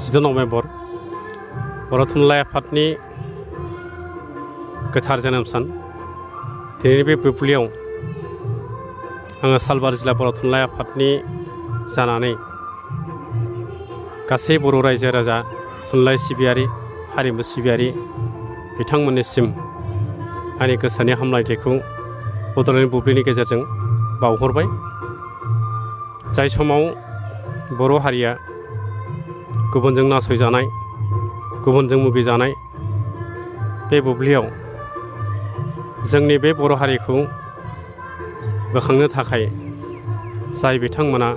10 November बर' थुनलाइ आफादनि गोथार जोनोम सान। दिनैनि बे बुब्लियाव आङो सालबार जिल्ला बर' थुनलाइ आफादनि जानानै गासै बर' रायजो राजा थुनलाइ सिबियारि हारिमु सिबियारि बिथांमोननिसिम आंनि गोसोनि हामलायथिखौ बड'लेण्ड बुब्लिनि गेजेरजों बावहरबाय। जाय समाव बर' हारिया गुबुनजों नासयजानाय गुबुनजों मुगैजानाय बे बुब्लियाव जोंनि बे बर' हारिखौ बोखांनो थाखाय जाय बिथांमोना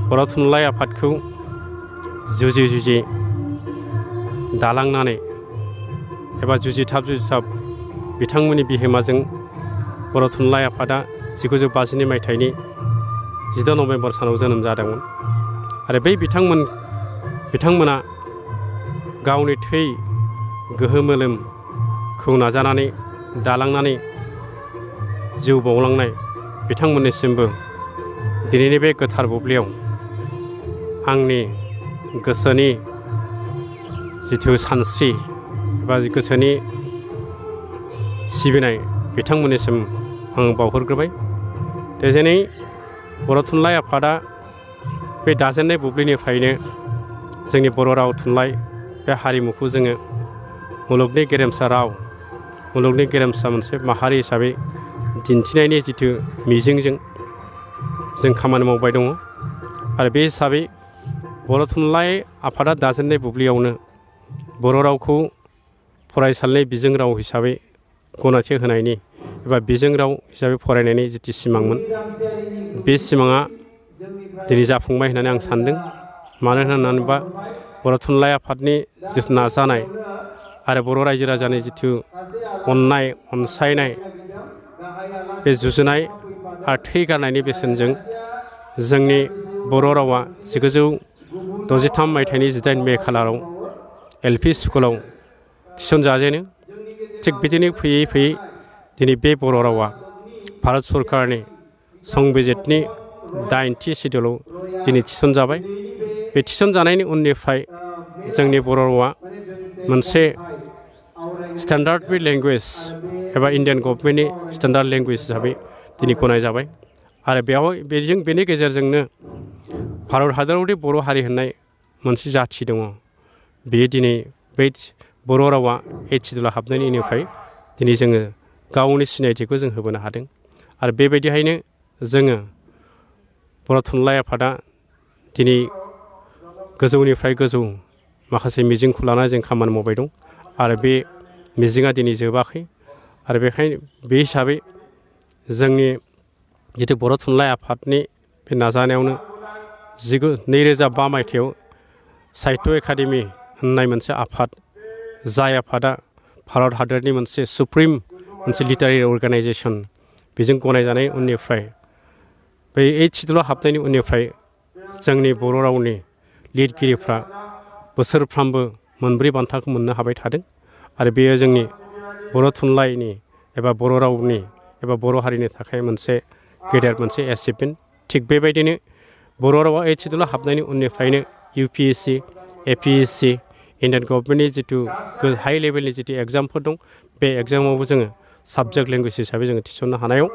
बर' थुनलाइ आफादखौ जुजि जुजि दालांनानै एबा जुजिथाब बिथांमोननि बिहोमाजों बर' थुनलाइ आफादा 1952 मायथाइनि 10 नभेम्बर सानाव जोनोम जादोंमोन। आरो बै बिथांमोना गावनि थै गोहो मोलोमखौ नाजानानै दालांनानै जिउ बावलांनाय बिथांमोननिसिमबो दिनैनि बे गोथार बुब्लियाव आंनि गोसोनि जिथु सानस्रि एबा गोसोनि सिबिनाय बिथांमोननिसिम आं बावहरग्रोबाय। दिनै बर' थुनलाइ आफादा बे दाजेननाय बुब्लिनिफ्रायनो जोंनि बर' राव थुनलाइ बे हारिमुखौ जोङो मुलुगनि गेरेमसा राव मुलुगनि गेरेमसा मोनसे माहारि हिसाबै दिन्थिनायनि जिथु मिजिंजों जों खामानि मावबाय दङ। आरो बे हिसाबै बर' थुनलाइ आफादा दाजेननाय बुब्लियावनो बर' रावखौ फरायसालिनि बिजों राव हिसाबै गनायथि होनायनि एबा बिजों राव हिसाबै फरायनायनि जिथु सिमांमोन बे सिमाङा दिनै जाफुंबाय होननानै आं सान्दों। मानो होननानै बुङोबा बर' थुनलाइ आफादनि जिथु नाजानाय आरो बर' रायजो राजानि जिथु अननाय अनसायनाय बे जुजिनाय आरो थै गारनायनि बेसेनजों जोंनि बर' रावा 1963 मायथाइनि 18 मे खालाराव LP स्कुलाव थिसनजाजेनो। थिग बिदिनो फैयै फैयै दिनै बे बर' रावा भारत सरकारनि संबिजितनि 8थि सिडुलाव दिनै थिसनजाबाय। बे थिसनजानायनि उननिफ्राय जोंनि बर' रावा मोनसे स्टेन्डार्ड लेंगुवेज एबा इन्डियान गभर्नमेन्टनि स्टेन्डार्ड लेंगुवेज हिसाबै दिनै गनायजाबाय। आरो बेनि गेजेरजोंनो भारत हादरावदि बर' हारि होननाय मोनसे जाथि दङ बेयो दिनै बै बर' रावा 8 सिडुलाव हाबनायनि उननिफ्राय दिनै जोङो गावनि सिनायथिखौ जों होबोनो हादों। आरो बेबायदिहायनो जोङो बर' थुनलाइ आफादा दिनै गोजौनिफ्राय गोजौ माखासे मिजिंखौ लानानै जों खामानि मावबाय दं। आरो बे मिजिङा दिनै जोबाखै। आरो बेखायनो बे हिसाबै जोंनि जिथु बर' थुनलाइ आफादनि बे नाजानायावनो 2005 मायथाइयाव साहित्य एकाडेमि होननाय मोनसे आफाद जाय आफादा भारत हादरनि मोनसे सुप्रिम मोनसे लिटारेरि अर्गानाइजेसन बेजों गनायजानाय उननिफ्राय बै 8 सिडुलाव हाबनायनि उननिफ्राय जोंनि बर' रावनि लिरगिरिफ्रा बोसोरफ्रामबो मोनब्रै बान्थाखौ मोननो हाबाय थादों। आरो बेयो जोंनि बर' थुनलाइनि एबा बर' रावनि एबा बर' हारिनि थाखाय मोनसे गेदेर मोनसे एचिभमेन्ट। थिग बेबायदिनो बर' रावा 8 सिडुलाव हाबनायनि उननिफ्रायनो UPSC APSC इन्डियान गभर्नमेन्टनि जिथु हाइ लेभेलनि जिथु एग्जामफोर दं बे एग्जामावबो जोङो साबजेक्ट लेंगुवेज हिसाबै जोङो थिसननो हानायाव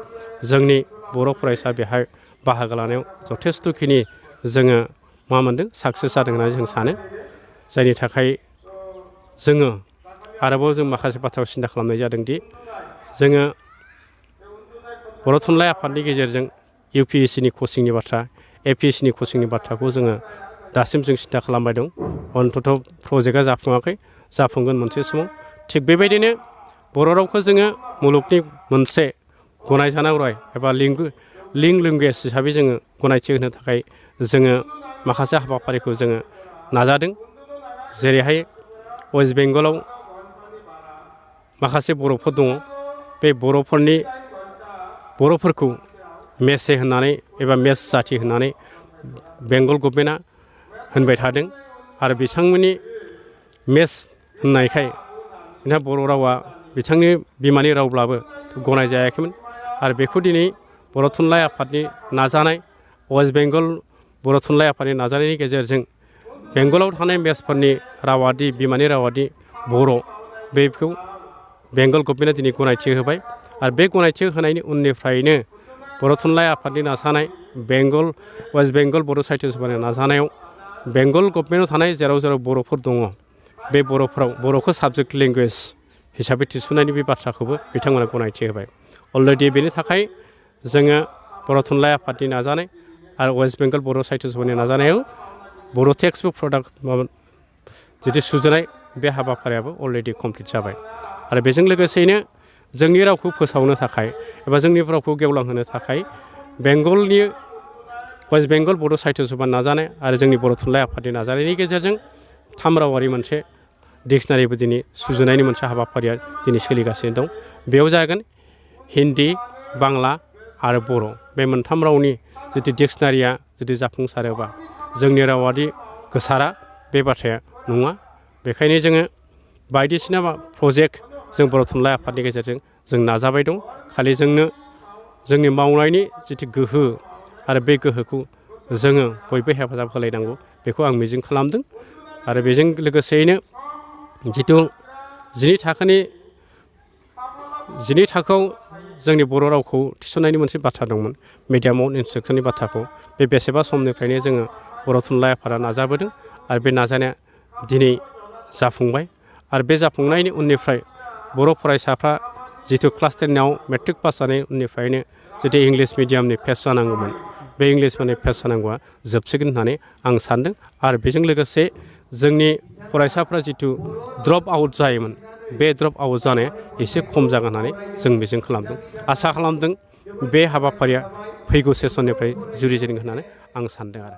जोंनि बर' फरायसा बेहाय बाहागो लानायाव जथेस्थ'खिनि जोङो मा मोनदों साक्सेस जादों होननानै जों सानो। जायनि थाखाय जोङो आरोबाव जों माखासे बाथ्राखौ सिन्था खालामनाय जादोंदि जोङो बर' थुनलाइ आफादनि गेजेरजों UPSCनि कचिंनि बाथ्रा APSCनि कचिंनि बाथ्राखौ जोङो दासिम जों सिन्था खालामबाय दं। अन्ततः प्रजेक्टआ जाफुङाखै जाफुंगोन मोनसे समाव। थिग बेबायदिनो बर' रावखौ जोङो मुलुगनि मोनसे गनायजानाय राव एबा लेंगुवेज हिसाबै जोङो गनायथि होनो थाखाय जोङो माखासे हाबाफारिखौ जोङो नाजादों। जेरैहाय वेस्ट बेंगलाव माखासे बर'फोर दङ बे बर'फोरखौ मेसे होननानै एबा मेस जाथि होननानै बेंगल गभर्नमेन्टआ होनबाय थादों। आरो बिथांमोननि मेस होननायखाय बिथांहा बर' रावा बिथांनि बिमानि रावब्लाबो गनायजायाखैमोन। आरो बेखौ दिनै बर' थुनलाइ आफादनि नाजानाय वेस्ट बेंगल बर' थुनलाइ आफादनि नाजानायनि गेजेरजों बेंगलाव थानाय मेसफोरनि रावादि बिमानि रावादि बर' बेखौ बेंगल गभर्नमेन्टआ दिनै गनायथि होबाय आरो बे गनायथि होनायनि उननिफ्रायनो बर' थुनलाइ आफादनि नाजानाय वेस्ट बेंगल बर' साहित्य सभानि नाजानायाव बेंगल गभर्नमेन्टआव थानाय जेराव बर'फोर दङ बे बर'फोराव बर'खौ साबजेक्ट लेंगुवेज हिसाबै थिसननायनि बे बाथ्राखौबो बिथांमोना गनायथि होबाय अलरेडि बेनि थाखाय जोङो बर' थुनलाइ आफादनि नाजानाय आरो वेस्ट बेंगल बर' साहित्य सभानि नाजानायाव बर' टेक्स्ट बुक प्रडाक्ट जिथु सुजुनाय बे हाबाफारियाबो अलरेडि कमप्लिट जाबाय आरो बेजों लोगोसेयैनो जोंनि रावखौ फोसावनो थाखाय एबा जोंनि रावखौ गेवलांहोनो थाखाय बेंगलनि वेस्ट बेंगल बर' साहित्य सभानि नाजानाय आरो जोंनि बर' थुनलाइ आफादनि नाजानायनि गेजेरजों 3 रावारि मोनसे डिक्सनारिबो दिनै सुजुनायनि मोनसे हाबाफारिया दिनै सोलिगासिनो दं बेयाव जागोन हिन्दी बांला आरो बर' बे मोनथाम रावनि जिथु डिक्सनारिया जुदि जाफुंसारोबा जोंनि रावादि गोसारा बे बाथ्राया नङा बेखायनो जोङो बायदिसिना प्रजेक्ट जों बर' थुनलाइ आफादनि गेजेरजों जों नाजाबाय दं खालि जोंनि मावनायनि जिथु गोहो आरो बे गोहोखौ जोङो बयबो हेफाजाब होलायनांगौ बेखौ आं मिजिं खालामदों आरो बेजों लोगोसेयैनो जिथु 10 थाखोआव जोंनि बर' रावखौ थिसननायनि मोनसे बाथ्रा दंमोन मिडियाम अफ इन्सट्राक्सननि बाथ्राखौ बे बेसेबा समनिफ्रायनो जोङो बर' थुनलाइ आफादा नाजाबोदों आरो बे नाजानाया दिनै जाफुंबाय आरो बे जाफुंनायनि उननिफ्राय बर' फरायसाफ्रा जिथु क्लास 10आव मेट्रिक पास जानायनि उननिफ्रायनो जिथु इंलिश मिडियामनि फेस जानांगौमोन बे इंलिश मिडियामनि फेस जानांगौआ जोबसिगोन होननानै आं सानदों आरो बेजों लोगोसे जोंनि फरायसाफ्रा जिथु ड्रप आउट जायोमोन बे ड्रप आउट जानाया एसे खम जागोन होननानै जों मिजिं खालामदों आसा खालामदों बे हाबाफारिया फैगौ सेसननिफ्राय जुरिजेनगोन होननानै आं सानदों आरो